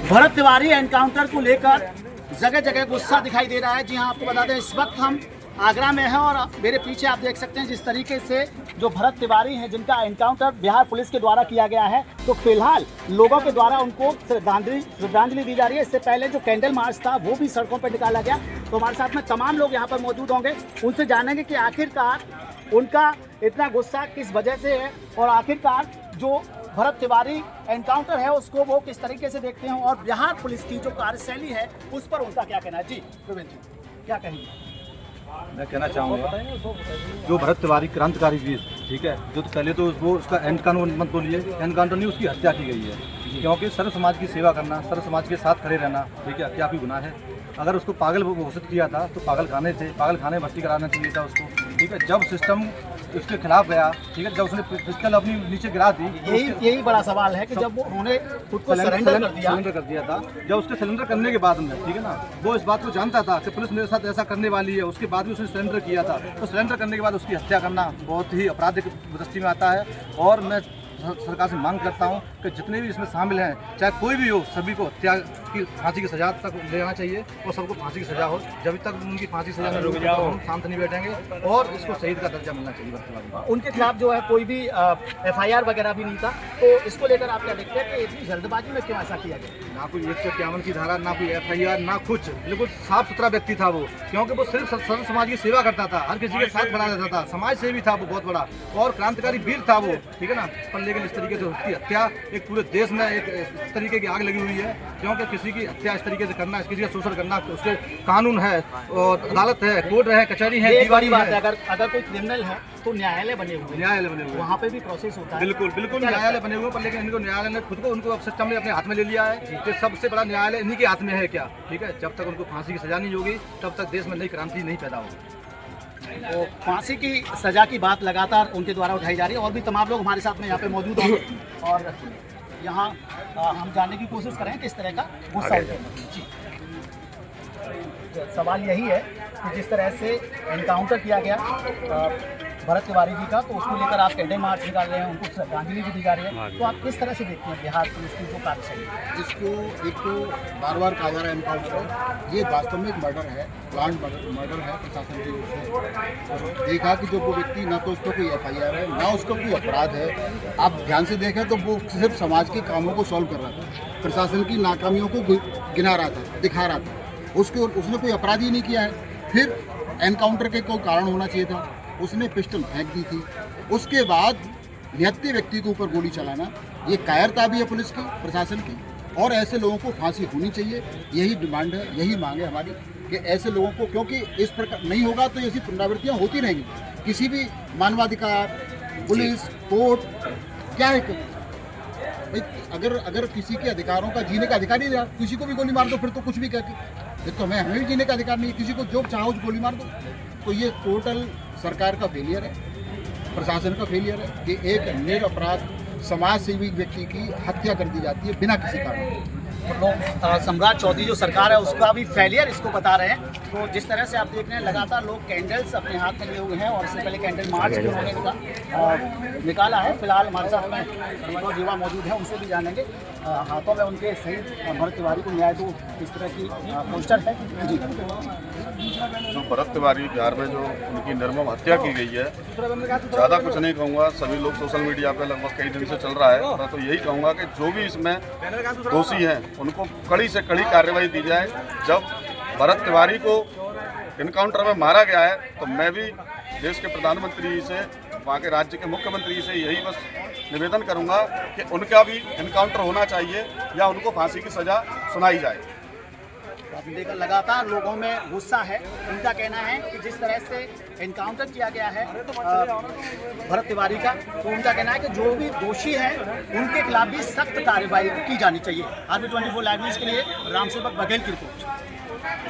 Bharat Tiwari encounter को लेकर जगह जगह गुस्सा दिखाई दे रहा है। जी हाँ, आपको बता दें इस वक्त हम आगरा में हैं और मेरे पीछे आप देख सकते हैं जिस तरीके से जो भरत तिवारी हैं जिनका एनकाउंटर बिहार पुलिस के द्वारा किया गया है, तो फिलहाल लोगों के द्वारा उनको श्रद्धांजलि दी जा रही है। इससे पहले जो कैंडल मार्च था वो भी सड़कों पर निकाला गया। तो हमारे साथ में तमाम लोग यहाँ पर मौजूद होंगे, उनसे जानेंगे कि आखिरकार उनका इतना गुस्सा किस वजह से है और आखिरकार जो भरत तिवारी एनकाउंटर है उसको वो किस तरीके से देखते हैं और बिहार पुलिस की जो कार्यशैली है उस पर उनका क्या कहना है। जी प्रवीण जी, क्या कहेंगे? मैं कहना चाहूँगा जो भरत तिवारी क्रांतिकारी वीर, ठीक है, जो तो पहले तो वो उसका एनकाउंटर मत बोलिए, एनकाउंटर नहीं, उसकी हत्या की गई है। क्योंकि सर्व समाज की सेवा करना, सर्व समाज के साथ खड़े रहना, ठीक है, क्या भी गुनाह है। अगर उसको पागल घोषित किया था तो पागल खाने थे, पागल खाने भर्ती कराना चाहिए था उसको, ठीक है। जब सिस्टम उसके खिलाफ गया, ठीक है, जब उसने पिस्टल अपनी नीचे गिरा दी, यही बड़ा सवाल है कि जब वो उन्होंने खुद को सरेंडर कर दिया था, जब उसके सरेंडर करने के बाद में, ठीक है ना, वो इस बात को जानता था कि पुलिस मेरे साथ ऐसा करने वाली है, उसके बाद भी उसने सरेंडर किया था। तो सरेंडर करने के बाद उसकी हत्या करना बहुत ही आपराधिक दृष्टि में आता है। और मैं सरकार से मांग करता हूं कि जितने भी इसमें शामिल हैं, चाहे कोई भी हो, सभी को हत्या की फांसी की सजा तक लेना चाहिए और सबको फांसी की सजा हो। जब तक उनकी फांसी सजा नहीं होगी हम शांत नहीं बैठेंगे और इसको शहीद का दर्जा मिलना चाहिए। उनके खिलाफ जो है कोई भी FIR वगैरह भी नहीं था, तो इसको लेकर आप क्या देखते हैं कि इतनी जल्दबाजी में क्यों ऐसा किया गया? ना कोई 151 की धारा, ना कोई FIR, ना कुछ, बिल्कुल साफ सुथरा व्यक्ति था वो। क्योंकि वो सिर्फ सर्व समाज की सेवा करता था, हर किसी के साथ खड़ा रहता था, समाज सेवी था वो बहुत बड़ा और क्रांतिकारी वीर था वो, ठीक है ना। पर लेकिन इस तरीके से उसकी हत्या एक पूरे देश में एक इस तरीके की आग लगी हुई है। क्योंकि किसी की हत्या इस तरीके से करना, किसी का शोषण करना, उसके कानून है और अदालत है, कोर्ट है, कचहरी है, दीवारी बात है। अगर कोई क्रिमिनल है तो न्यायालय बने हुए, वहाँ पे भी प्रोसेस होता है। बिल्कुल न्यायालय बने हुए, पर लेकिन इनको न्यायालय ने खुद को उनको सिस्टम ने अपने हाथ में ले लिया है कि सबसे बड़ा न्यायालय इन्हीं के हाथ में है क्या, ठीक है। जब तक उनको फांसी की सजा नहीं होगी तब तक देश में नई क्रांति नहीं पैदा होगी। तो फांसी की सजा की बात लगातार उनके द्वारा उठाई जा रही है और भी तमाम लोग हमारे साथ में यहाँ पे मौजूद हैं और यहाँ हम जानने की कोशिश करें किस तरह का गुस्सा जी। सवाल यही है कि जिस तरह से एनकाउंटर किया गया भरत तिवारी जी का, तो उसको लेकर आप कैंडल मार्च निकाल रहे हैं, उनको श्रद्धांजलि भी दी जा रही है, तो आप किस तरह से देखते हैं बिहार पुलिस की जो कार्यशैली? जिसको एक तो बार बार कहा जा रहा है एनकाउंटर, ये वास्तव में एक मर्डर है, प्लान मर्डर है। प्रशासन की ओर से देखा कि जो वो व्यक्ति ना तो उसका कोई FIR है, ना उसका कोई अपराध है। आप ध्यान से देखें तो वो सिर्फ समाज के कामों को सॉल्व कर रहा था, प्रशासन की नाकामियों को गिना रहा था, दिखा रहा था। उसने कोई अपराध ही नहीं किया है। फिर एनकाउंटर के कोई कारण होना चाहिए था, उसने पिस्टल फेंक दी थी। उसके बाद निहत्थे व्यक्ति के ऊपर गोली चलाना, ये कायरता भी है पुलिस की, प्रशासन की। और ऐसे लोगों को फांसी होनी चाहिए, यही डिमांड है, यही मांग है हमारी कि ऐसे लोगों को, क्योंकि इस प्रकार नहीं होगा तो ऐसी पुनरावृत्तियाँ होती रहेंगी। किसी भी मानवाधिकार, पुलिस, कोर्ट क्या है भाई, अगर किसी के अधिकारों का जीने का अधिकार ही नहीं, किसी को भी गोली मार दो फिर तो कुछ भी कहते, फिर तो हमें भी जीने का अधिकार नहीं है। किसी को जो चाहो गोली मार दो, तो ये टोटल सरकार का फेलियर है, प्रशासन का फेलियर है कि एक निरपराध समाज सेवी व्यक्ति की हत्या कर दी जाती है बिना किसी कारण। लोग सम्राट चौधरी जो सरकार है उसका भी फेलियर इसको बता रहे हैं। तो जिस तरह से आप देख रहे हैं लगातार लोग कैंडल्स अपने हाथ में लिए हुए हैं और इससे पहले कैंडल मार्च भी उन्होंने निकाला है। फिलहाल हमारे साथ में मनोज युवा मौजूद है, उनसे भी जानेंगे हाथों में उनके शहीद भरत तिवारी को न्याय दो इस तरह की पोस्टर है जी। जो भरत तिवारी बिहार में जो उनकी निर्मम हत्या की गई है, ज़्यादा कुछ नहीं कहूँगा। सभी लोग सोशल मीडिया पे लगभग कई दिन से चल रहा है। मैं तो यही कहूँगा कि जो भी इसमें दोषी हैं उनको कड़ी से कड़ी कार्रवाई दी जाए। जब भरत तिवारी को इनकाउंटर में मारा गया है तो मैं भी देश के प्रधानमंत्री से, वहाँ के राज्य के मुख्यमंत्री से यही बस निवेदन करूँगा कि उनका भी इनकाउंटर होना चाहिए या उनको फांसी की सज़ा सुनाई जाए। आपने देखा लगातार लोगों में गुस्सा है। उनका कहना है कि जिस तरह से एनकाउंटर किया गया है भरत तिवारी का, तो उनका कहना है कि जो भी दोषी हैं उनके खिलाफ भी सख्त कार्रवाई की जानी चाहिए। RV24 लाइव न्यूज़ के लिए रामसेवक बघेल की रिपोर्ट।